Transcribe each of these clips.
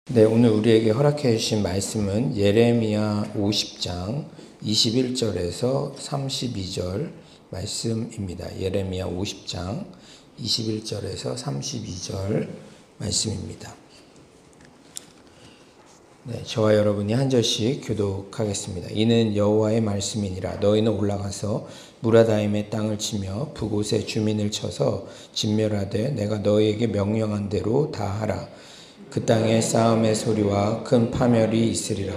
네, 오늘 우리에게 허락해 주신 말씀은 예레미야 50장 21절에서 32절 말씀입니다. 예레미야 50장 21절에서 32절 말씀입니다. 네, 저와 여러분이 한 절씩 교독하겠습니다. 이는 여호와의 말씀이니라. 너희는 올라가서 무라다임의 땅을 치며 그곳의 주민을 쳐서 진멸하되 내가 너희에게 명령한 대로 다 하라. 그 땅에 싸움의 소리와 큰 파멸이 있으리라.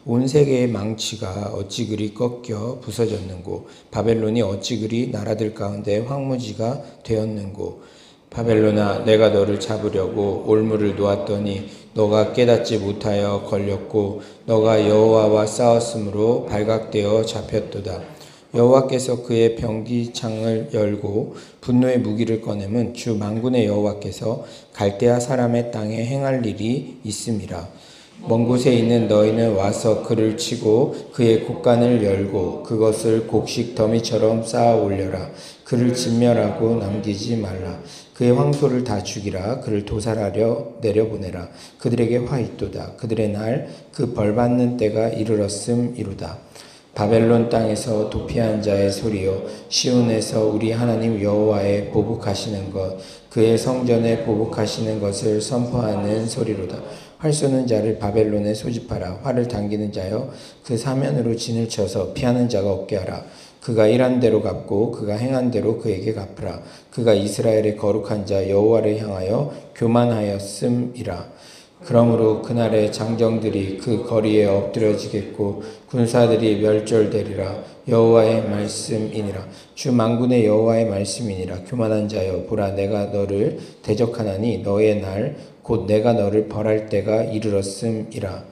온 세계의 망치가 어찌 그리 꺾여 부서졌는고, 바벨론이 어찌 그리 나라들 가운데 황무지가 되었는고. 바벨론아, 내가 너를 잡으려고 올무를 놓았더니 너가 깨닫지 못하여 걸렸고, 너가 여호와와 싸웠으므로 발각되어 잡혔도다. 여호와께서 그의 병기창을 열고 분노의 무기를 꺼내면 주 만군의 여호와께서 갈대아 사람의 땅에 행할 일이 있음이라. 먼 곳에 있는 너희는 와서 그를 치고 그의 곡간을 열고 그것을 곡식 더미처럼 쌓아 올려라. 그를 진멸하고 남기지 말라. 그의 황소를 다 죽이라. 그를 도살하려 내려보내라. 그들에게 화 있도다. 그들의 날 그 벌받는 때가 이르렀음이로다. 바벨론 땅에서 도피한 자의 소리요, 시온에서 우리 하나님 여호와의 보복하시는 것, 그의 성전에 보복하시는 것을 선포하는 소리로다. 활 쏘는 자를 바벨론에 소집하라. 활을 당기는 자여, 그 사면으로 진을 쳐서 피하는 자가 없게 하라. 그가 일한 대로 갚고 그가 행한 대로 그에게 갚으라. 그가 이스라엘의 거룩한 자 여호와를 향하여 교만하였음이라. 그러므로 그날의 장정들이 그 거리에 엎드려지겠고 군사들이 멸절되리라. 여호와의 말씀이니라. 주 만군의 여호와의 말씀이니라. 교만한 자여, 보라, 내가 너를 대적하나니 너의 날 곧 내가 너를 벌할 때가 이르렀음이라.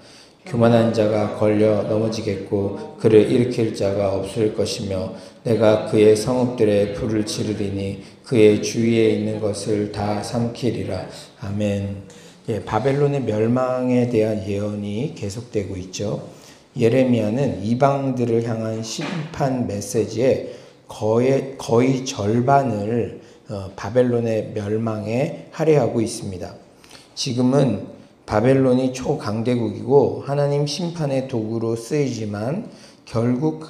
교만한 자가 걸려 넘어지겠고 그를 일으킬 자가 없을 것이며 내가 그의 성읍들에 불을 지르리니 그의 주위에 있는 것을 다 삼키리라. 아멘. 바벨론의 멸망에 대한 예언이 계속되고 있죠. 예레미야는 이방들을 향한 심판 메시지의 거의 절반을 바벨론의 멸망에 할애하고 있습니다. 지금은 바벨론이 초강대국이고 하나님 심판의 도구로 쓰이지만 결국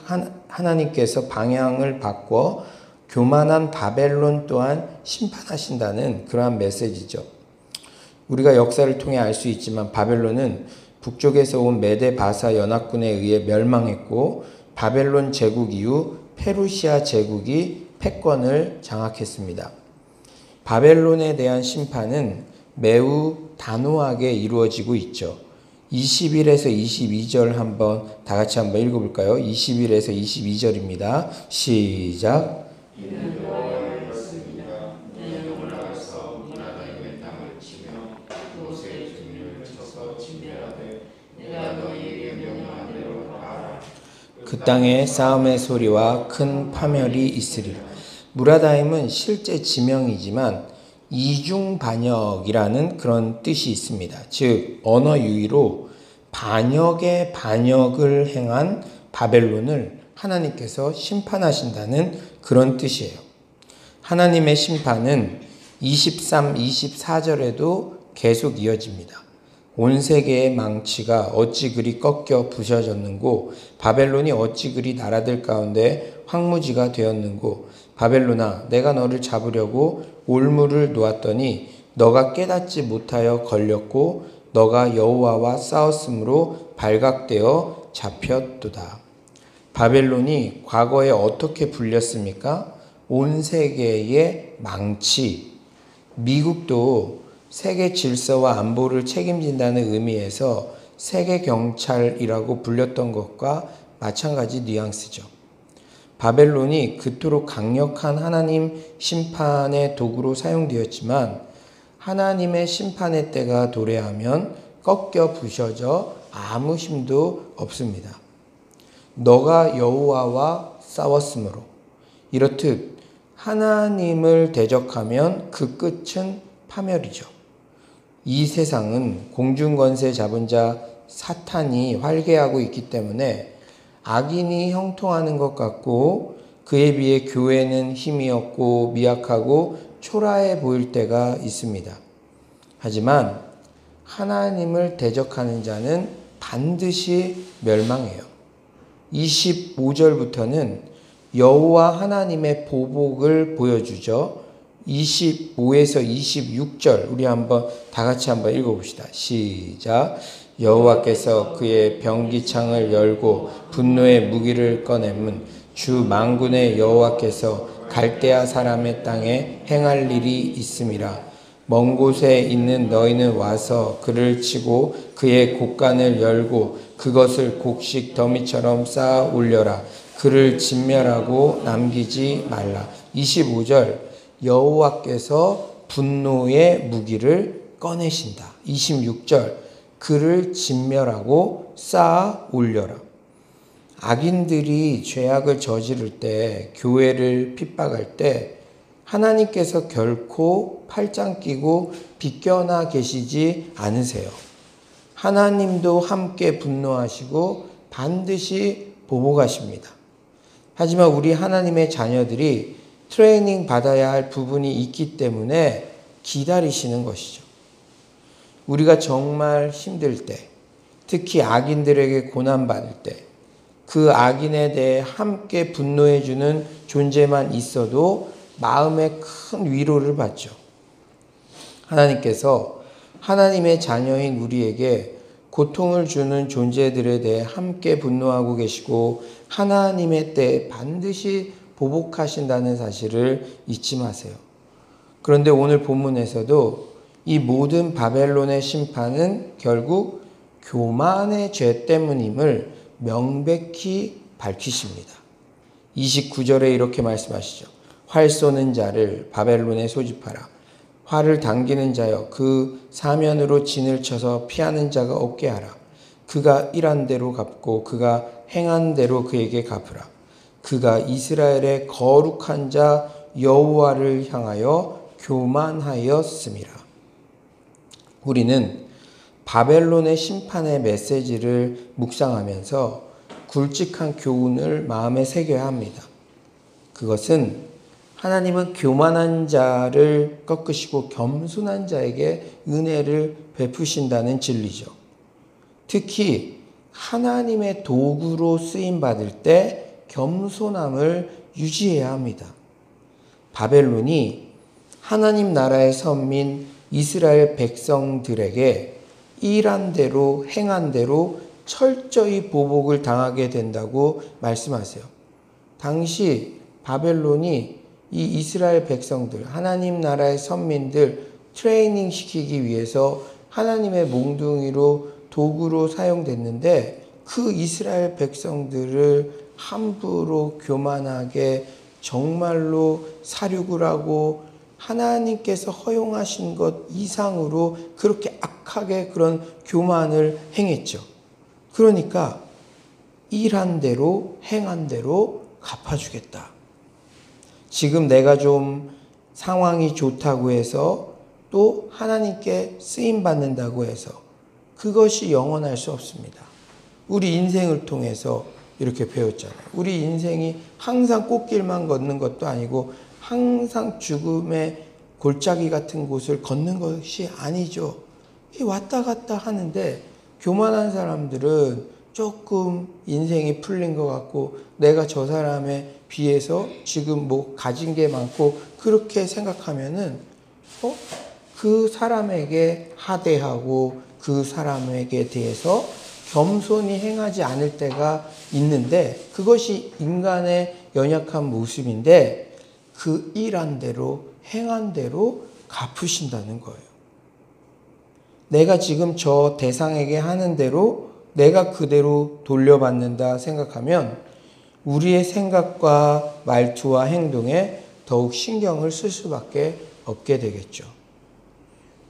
하나님께서 방향을 바꿔 교만한 바벨론 또한 심판하신다는 그러한 메시지죠. 우리가 역사를 통해 알 수 있지만 바벨론은 북쪽에서 온 메데 바사 연합군에 의해 멸망했고 바벨론 제국 이후 페르시아 제국이 패권을 장악했습니다. 바벨론에 대한 심판은 매우 단호하게 이루어지고 있죠. 21에서 22절 다 같이 한번 읽어볼까요? 21에서 22절입니다. 시작. 그 땅에 싸움의 소리와 큰 파멸이 있으리라. 무라다임은 실제 지명이지만 이중반역이라는 그런 뜻이 있습니다. 즉 언어 유희로 반역의 반역을 행한 바벨론을 하나님께서 심판하신다는 그런 뜻이에요. 하나님의 심판은 23, 24절에도 계속 이어집니다. 온 세계의 망치가 어찌 그리 꺾여 부서졌는고, 바벨론이 어찌 그리 나라들 가운데 황무지가 되었는고. 바벨론아, 내가 너를 잡으려고 올무를 놓았더니 너가 깨닫지 못하여 걸렸고 너가 여호와와 싸웠으므로 발각되어 잡혔도다. 바벨론이 과거에 어떻게 불렸습니까? 온 세계의 망치. 미국도 세계 질서와 안보를 책임진다는 의미에서 세계 경찰이라고 불렸던 것과 마찬가지 뉘앙스죠. 바벨론이 그토록 강력한 하나님 심판의 도구로 사용되었지만 하나님의 심판의 때가 도래하면 꺾여 부셔져 아무 힘도 없습니다. 너가 여호와와 싸웠으므로. 이렇듯 하나님을 대적하면 그 끝은 파멸이죠. 이 세상은 공중권세 잡은 자 사탄이 활개하고 있기 때문에 악인이 형통하는 것 같고 그에 비해 교회는 힘이 없고 미약하고 초라해 보일 때가 있습니다. 하지만 하나님을 대적하는 자는 반드시 멸망해요. 25절부터는 여호와 하나님의 보복을 보여주죠. 25에서 26절 우리 한번 다 같이 한번 읽어봅시다. 시작. 여호와께서 그의 병기창을 열고 분노의 무기를 꺼내문 주 만군의 여호와께서 갈대아 사람의 땅에 행할 일이 있음이라. 먼 곳에 있는 너희는 와서 그를 치고 그의 곳간을 열고 그것을 곡식 더미처럼 쌓아 올려라. 그를 진멸하고 남기지 말라. 25절 여호와께서 분노의 무기를 꺼내신다. 26절 그를 진멸하고 쌓아 올려라. 악인들이 죄악을 저지를 때, 교회를 핍박할 때 하나님께서 결코 팔짱 끼고 비껴나 계시지 않으세요. 하나님도 함께 분노하시고 반드시 보복하십니다. 하지만 우리 하나님의 자녀들이 트레이닝 받아야 할 부분이 있기 때문에 기다리시는 것이죠. 우리가 정말 힘들 때, 특히 악인들에게 고난받을 때, 그 악인에 대해 함께 분노해주는 존재만 있어도 마음에 큰 위로를 받죠. 하나님께서 하나님의 자녀인 우리에게 고통을 주는 존재들에 대해 함께 분노하고 계시고 하나님의 때에 반드시 보복하신다는 사실을 잊지 마세요. 그런데 오늘 본문에서도 이 모든 바벨론의 심판은 결국 교만의 죄 때문임을 명백히 밝히십니다. 29절에 이렇게 말씀하시죠. 활 쏘는 자를 바벨론에 소집하라. 활을 당기는 자여 그 사면으로 진을 쳐서 피하는 자가 없게 하라. 그가 일한 대로 갚고 그가 행한 대로 그에게 갚으라. 그가 이스라엘의 거룩한 자 여호와를 향하여 교만하였음이라. 우리는 바벨론의 심판의 메시지를 묵상하면서 굵직한 교훈을 마음에 새겨야 합니다. 그것은 하나님은 교만한 자를 꺾으시고 겸손한 자에게 은혜를 베푸신다는 진리죠. 특히 하나님의 도구로 쓰임받을 때 겸손함을 유지해야 합니다. 바벨론이 하나님 나라의 선민 이스라엘 백성들에게 일한 대로 행한 대로 철저히 보복을 당하게 된다고 말씀하세요. 당시 바벨론이 이 이스라엘 백성들, 하나님 나라의 선민들 트레이닝 시키기 위해서 하나님의 몽둥이로 도구로 사용됐는데 그 이스라엘 백성들을 함부로 교만하게 정말로 살육을 하고 하나님께서 허용하신 것 이상으로 그렇게 악하게 그런 교만을 행했죠. 그러니까 일한 대로 행한 대로 갚아주겠다. 지금 내가 좀 상황이 좋다고 해서 또 하나님께 쓰임받는다고 해서 그것이 영원할 수 없습니다. 우리 인생을 통해서 이렇게 배웠잖아요. 우리 인생이 항상 꽃길만 걷는 것도 아니고 항상 죽음의 골짜기 같은 곳을 걷는 것이 아니죠. 왔다 갔다 하는데 교만한 사람들은 조금 인생이 풀린 것 같고 내가 저 사람에 비해서 지금 뭐 가진 게 많고 그렇게 생각하면은 그 사람에게 하대하고 그 사람에게 대해서 겸손히 행하지 않을 때가 있는데 그것이 인간의 연약한 모습인데 그 일한 대로 행한 대로 갚으신다는 거예요. 내가 지금 저 대상에게 하는 대로 내가 그대로 돌려받는다 생각하면 우리의 생각과 말투와 행동에 더욱 신경을 쓸 수밖에 없게 되겠죠.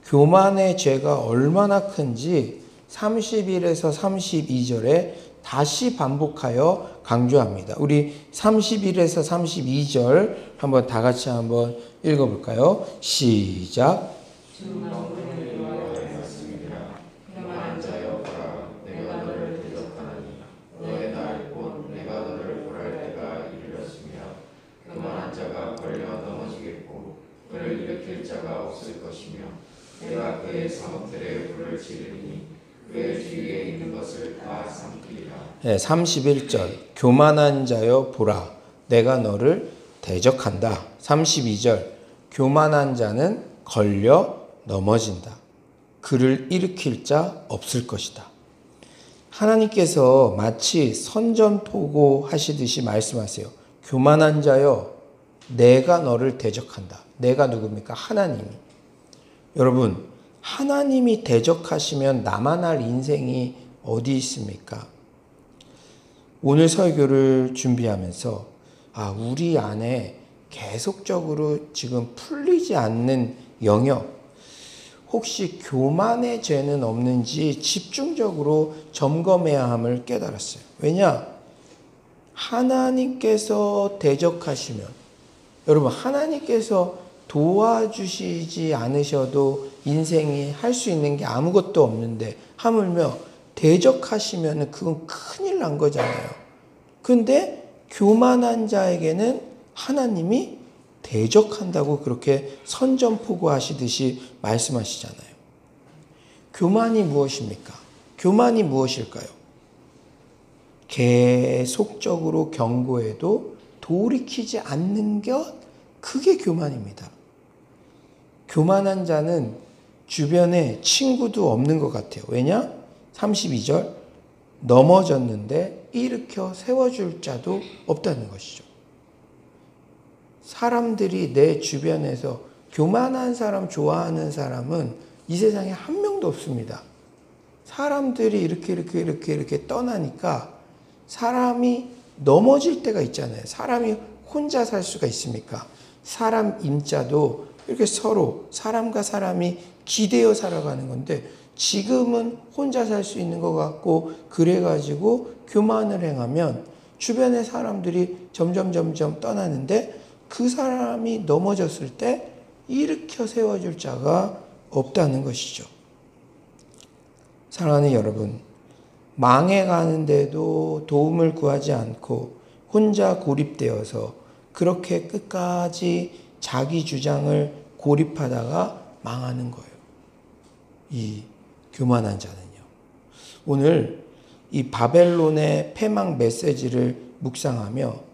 교만의 죄가 얼마나 큰지 31에서 32절에 다시 반복하여 강조합니다. 우리 31에서 32절 한번 다 같이 한번 읽어볼까요? 시작. 네, 31절 교만한 자여 보라 내가 너를 대적한다. 32절 교만한 자는 걸려 넘어진다. 그를 일으킬 자 없을 것이다. 하나님께서 마치 선전포고 하시듯이 말씀하세요. 교만한 자여 내가 너를 대적한다. 내가 누굽니까? 하나님이. 여러분 하나님이 대적하시면 나만 할 인생이 어디 있습니까? 오늘 설교를 준비하면서 우리 안에 계속적으로 지금 풀리지 않는 영역, 혹시 교만의 죄는 없는지 집중적으로 점검해야 함을 깨달았어요. 왜냐? 하나님께서 대적하시면, 여러분 하나님께서 도와주시지 않으셔도 인생이 할 수 있는 게 아무것도 없는데 하물며 대적하시면 그건 큰일 난 거잖아요. 근데 교만한 자에게는 하나님이 대적한다고 그렇게 선전포고하시듯이 말씀하시잖아요. 교만이 무엇입니까? 교만이 무엇일까요? 계속적으로 경고해도 돌이키지 않는 것, 그게 교만입니다. 교만한 자는 주변에 친구도 없는 것 같아요. 왜냐? 32절 넘어졌는데 일으켜 세워줄 자도 없다는 것이죠. 사람들이 내 주변에서 교만한 사람 좋아하는 사람은 이 세상에 한 명도 없습니다. 사람들이 이렇게 떠나니까 사람이 넘어질 때가 있잖아요. 사람이 혼자 살 수가 있습니까? 사람 임자도 이렇게 서로 사람과 사람이 기대어 살아가는 건데 지금은 혼자 살 수 있는 것 같고 그래가지고 교만을 행하면 주변의 사람들이 점점 떠나는데 그 사람이 넘어졌을 때 일으켜 세워줄 자가 없다는 것이죠. 사랑하는 여러분, 망해가는데도 도움을 구하지 않고 혼자 고립되어서 그렇게 끝까지 자기 주장을 고립하다가 망하는 거예요. 이 교만한 자는요. 오늘 이 바벨론의 패망 메시지를 묵상하며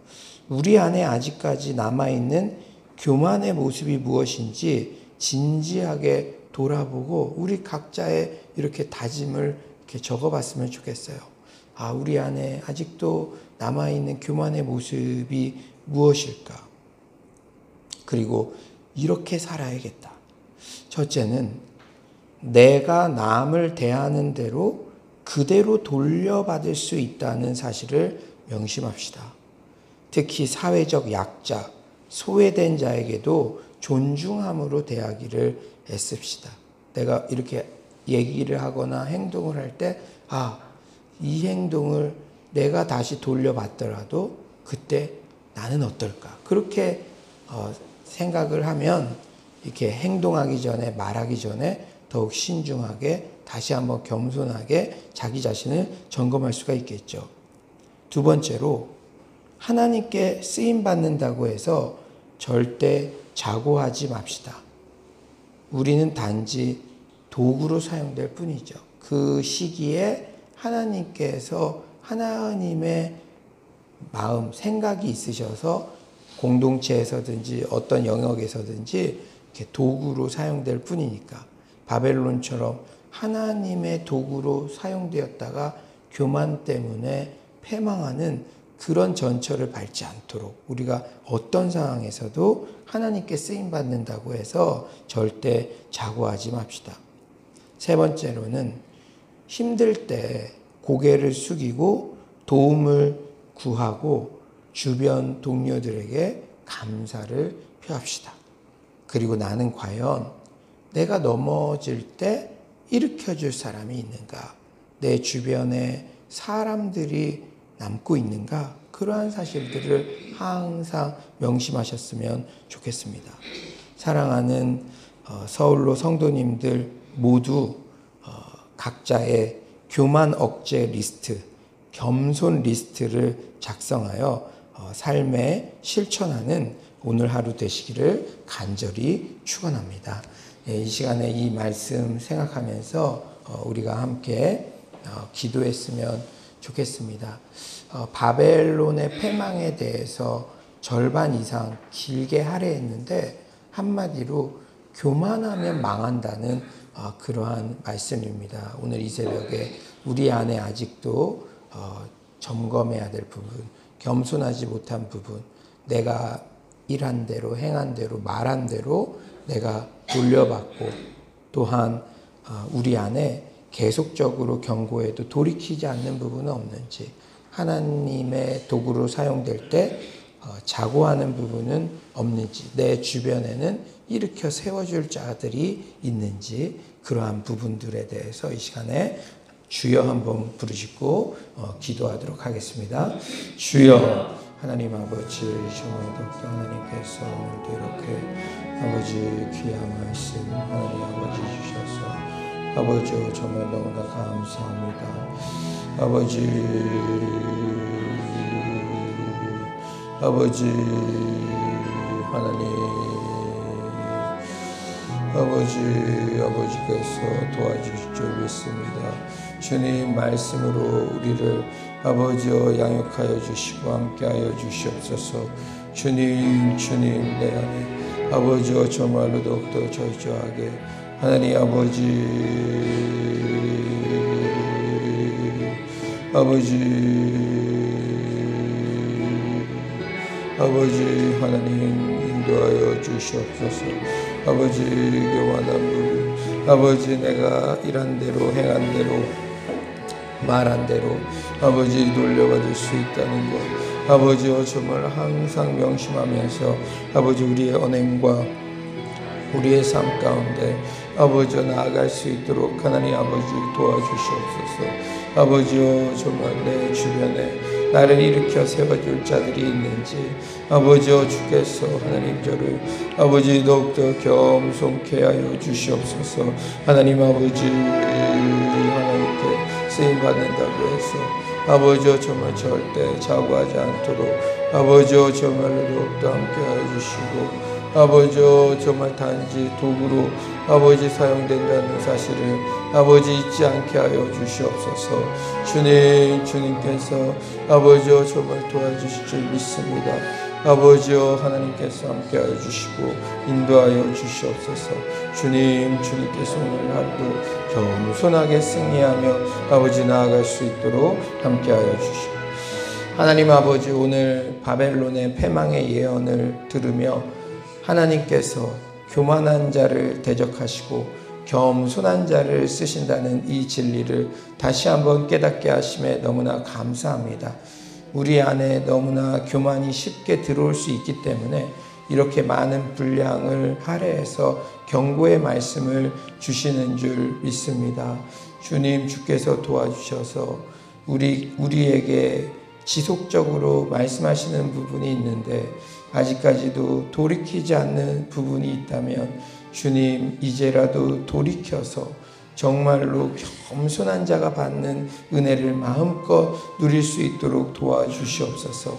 우리 안에 아직까지 남아있는 교만의 모습이 무엇인지 진지하게 돌아보고 우리 각자의 이렇게 다짐을 이렇게 적어봤으면 좋겠어요. 우리 안에 아직도 남아있는 교만의 모습이 무엇일까? 그리고 이렇게 살아야겠다. 첫째는 내가 남을 대하는 대로 그대로 돌려받을 수 있다는 사실을 명심합시다. 특히 사회적 약자, 소외된 자에게도 존중함으로 대하기를 애씁시다. 내가 이렇게 얘기를 하거나 행동을 할 때, 이 행동을 내가 다시 돌려받더라도 그때 나는 어떨까? 그렇게 생각을 하면 이렇게 행동하기 전에, 말하기 전에 더욱 신중하게 다시 한번 겸손하게 자기 자신을 점검할 수가 있겠죠. 두 번째로 하나님께 쓰임받는다고 해서 절대 자고하지 맙시다. 우리는 단지 도구로 사용될 뿐이죠. 그 시기에 하나님께서 하나님의 마음, 생각이 있으셔서 공동체에서든지 어떤 영역에서든지 이렇게 도구로 사용될 뿐이니까 바벨론처럼 하나님의 도구로 사용되었다가 교만 때문에 패망하는 그런 전철을 밟지 않도록 우리가 어떤 상황에서도 하나님께 쓰임받는다고 해서 절대 자고하지 맙시다. 세 번째로는 힘들 때 고개를 숙이고 도움을 구하고 주변 동료들에게 감사를 표합시다. 그리고 나는 과연 내가 넘어질 때 일으켜줄 사람이 있는가? 내 주변에 사람들이 남고 있는가? 그러한 사실들을 항상 명심하셨으면 좋겠습니다. 사랑하는 서울로 성도님들 모두 각자의 교만 억제 리스트, 겸손 리스트를 작성하여 삶에 실천하는 오늘 하루 되시기를 간절히 축원합니다. 이 시간에 이 말씀 생각하면서 우리가 함께 기도했으면 좋겠습니다. 바벨론의 패망에 대해서 절반 이상 길게 할애했는데 한마디로 교만하면 망한다는 그러한 말씀입니다. 오늘 이 새벽에 우리 안에 아직도 점검해야 될 부분, 겸손하지 못한 부분, 내가 일한 대로 행한 대로 말한 대로 내가 돌려받고 또한 우리 안에 계속적으로 경고해도 돌이키지 않는 부분은 없는지, 하나님의 도구로 사용될 때 자고하는 부분은 없는지, 내 주변에는 일으켜 세워줄 자들이 있는지, 그러한 부분들에 대해서 이 시간에 주여 한번 부르시고 기도하도록 하겠습니다. 주여, 하나님 아버지, 정말도 하나님께서 오늘도 이렇게 아버지 귀한 말씀 하나님 아버지 주셔서 아버지 정말 너무나 감사합니다. 아버지 하나님, 아버지께서 도와주실 줄 믿습니다. 주님 말씀으로 우리를 아버지여 양육하여 주시고 함께하여 주시옵소서. 주님 내 안에 아버지여 정말로 더욱더 절저하게 하나님 아버지 하나님 인도하여 주시옵소서. 아버지 교만한 부분, 아버지 내가 일한 대로 행한 대로 말한 대로 아버지 돌려받을 수 있다는 것, 아버지여 정말 항상 명심하면서 아버지 우리의 언행과 우리의 삶 가운데 아버지여 나아갈 수 있도록 하나님 아버지 도와주시옵소서. 아버지여 정말 내 주변에 나를 일으켜 세워줄 자들이 있는지 아버지여 주께서 하나님 저를 아버지 더욱더 겸손케 하여 주시옵소서. 하나님 아버지 하나님께 쓰임받는다고 해서 아버지여 정말 절대 자고하지 않도록 아버지여 정말로 더욱더 함께하여 주시고 아버지여 정말 단지 도구로 아버지 사용된다는 사실을 아버지 잊지 않게 하여 주시옵소서. 주님께서 아버지여 정말 도와주실 줄 믿습니다. 아버지여 하나님께서 함께하여 주시고 인도하여 주시옵소서. 주님께서 오늘 하루도 겸손하게 승리하며 아버지 나아갈 수 있도록 함께하여 주시고 하나님 아버지 오늘 바벨론의 패망의 예언을 들으며 하나님께서 교만한 자를 대적하시고 겸손한 자를 쓰신다는 이 진리를 다시 한번 깨닫게 하심에 너무나 감사합니다. 우리 안에 너무나 교만이 쉽게 들어올 수 있기 때문에 이렇게 많은 분량을 할애해서 경고의 말씀을 주시는 줄 믿습니다. 주께서 도와주셔서 우리에게 지속적으로 말씀하시는 부분이 있는데 아직까지도 돌이키지 않는 부분이 있다면 주님 이제라도 돌이켜서 정말로 겸손한 자가 받는 은혜를 마음껏 누릴 수 있도록 도와주시옵소서.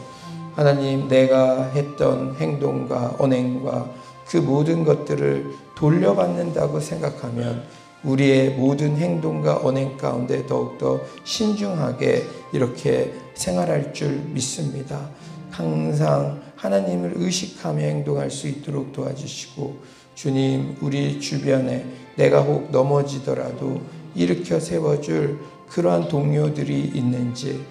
하나님 내가 했던 행동과 언행과 그 모든 것들을 돌려받는다고 생각하면 우리의 모든 행동과 언행 가운데 더욱더 신중하게 이렇게 생활할 줄 믿습니다. 항상 하나님을 의식하며 행동할 수 있도록 도와주시고 주님 우리 주변에 내가 혹 넘어지더라도 일으켜 세워줄 그러한 동료들이 있는지,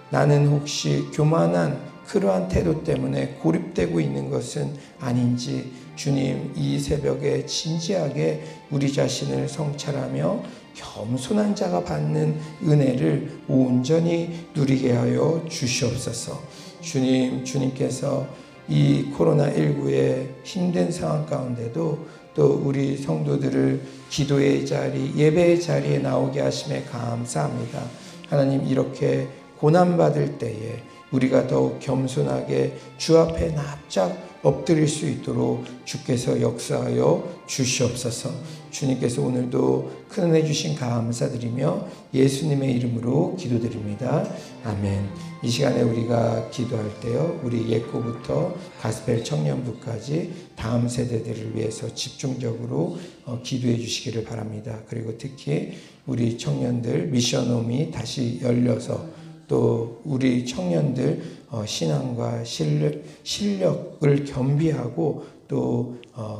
나는 혹시 교만한 그러한 태도 때문에 고립되고 있는 것은 아닌지 주님 이 새벽에 진지하게 우리 자신을 성찰하며 겸손한 자가 받는 은혜를 온전히 누리게 하여 주시옵소서. 주님께서 이 코로나19의 힘든 상황 가운데도 또 우리 성도들을 기도의 자리, 예배의 자리에 나오게 하심에 감사합니다. 하나님 이렇게 고난받을 때에 우리가 더욱 겸손하게 주 앞에 납작 엎드릴 수 있도록 주께서 역사하여 주시옵소서. 주님께서 오늘도 큰 은혜 주신 감사드리며 예수님의 이름으로 기도드립니다. 아멘. 이 시간에 우리가 기도할 때요, 우리 예코부터 가스펠 청년부까지 다음 세대들을 위해서 집중적으로 기도해 주시기를 바랍니다. 그리고 특히 우리 청년들 미션홈이 다시 열려서 또 우리 청년들 신앙과 실력을 겸비하고 또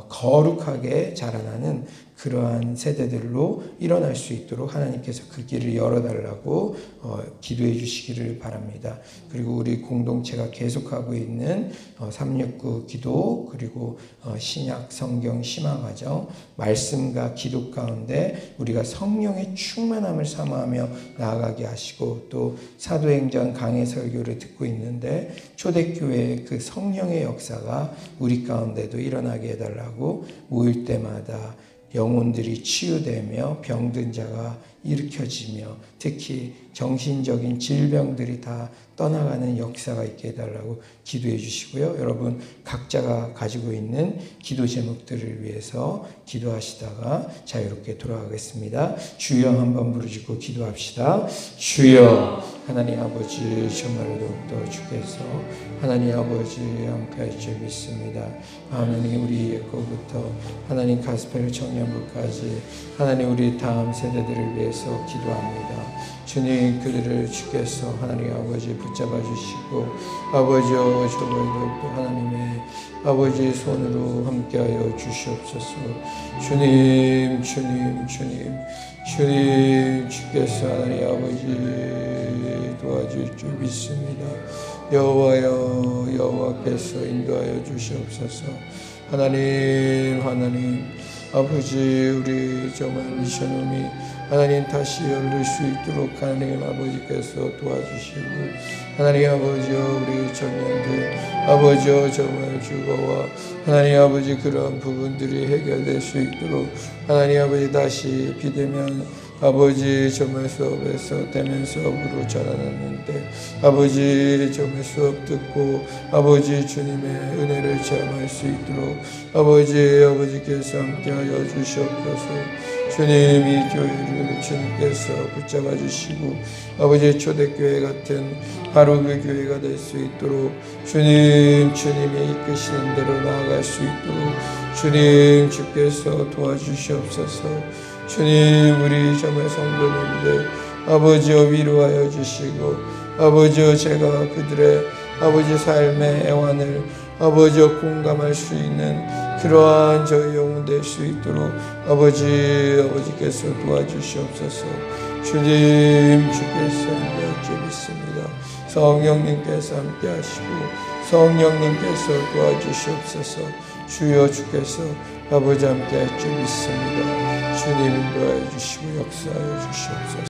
거룩하게 자라나는 그러한 세대들로 일어날 수 있도록 하나님께서 그 길을 열어달라고 기도해 주시기를 바랍니다. 그리고 우리 공동체가 계속하고 있는 369 기도, 그리고 신약 성경 심화과정, 말씀과 기도 가운데 우리가 성령의 충만함을 사모하며 나아가게 하시고, 또 사도행전 강해 설교를 듣고 있는데 초대교회의 그 성령의 역사가 우리 가운데도 일어나게 해달라고, 모일 때마다 영혼들이 치유되며 병든 자가 일으켜지며 특히 정신적인 질병들이 다 떠나가는 역사가 있게 해달라고 기도해 주시고요. 여러분 각자가 가지고 있는 기도 제목들을 위해서 기도하시다가 자유롭게 돌아가겠습니다. 주여 한번 부르짖고 기도합시다. 주여. 하나님 아버지, 정말로 더욱더 주께서 하나님 아버지 함께할 줄 믿습니다. 하나님 우리 예고부터 하나님 가스펠 청년부까지 하나님 우리 다음 세대들을 위해서 기도합니다. 주님, 그들을 주께서 하나님 아버지 붙잡아 주시고 아버지여, 정말 더욱더 하나님의 아버지의 손으로 함께하여 주시옵소서. 주님, 주님, 주님, 주님, 주께서 하나님 아버지 도와줄 줄 믿습니다. 여호와여, 여호와께서 인도하여 주시옵소서. 하나님, 하나님 아버지, 우리 정말 미션홈이 하나님 다시 열릴 수 있도록 하나님 아버지께서 도와주시고, 하나님 아버지여, 우리 청년들 아버지여, 정말 주거와 하나님 아버지 그러한 부분들이 해결될 수 있도록 하나님 아버지 다시 비대면 아버지 정말 수업에서 대면 수업으로 전환하는데 아버지 정말 수업 듣고 아버지 주님의 은혜를 체험할 수 있도록 아버지께서 함께하여 주시옵소서. 주님, 이 교회를 주님께서 붙잡아 주시고 아버지 초대교회 같은 바로 그 교회가 될 수 있도록 주님이 이끄시는 대로 나아갈 수 있도록 주님 주께서 도와주시옵소서. 주님, 우리 정말 성도님들 아버지여 위로하여 주시고 아버지여, 제가 그들의 아버지 삶의 애환을 아버지여 공감할 수 있는 그러한 저희 영혼 될 수 있도록 아버지께서 도와주시옵소서. 주님, 주께서 함께할 줄 믿습니다. 성령님께서 함께하시고 성령님께서 도와주시옵소서. 주여, 주께서 아버지 함께할 줄 믿습니다. 주님 인도하여 주시고 역사하여 주시옵소서.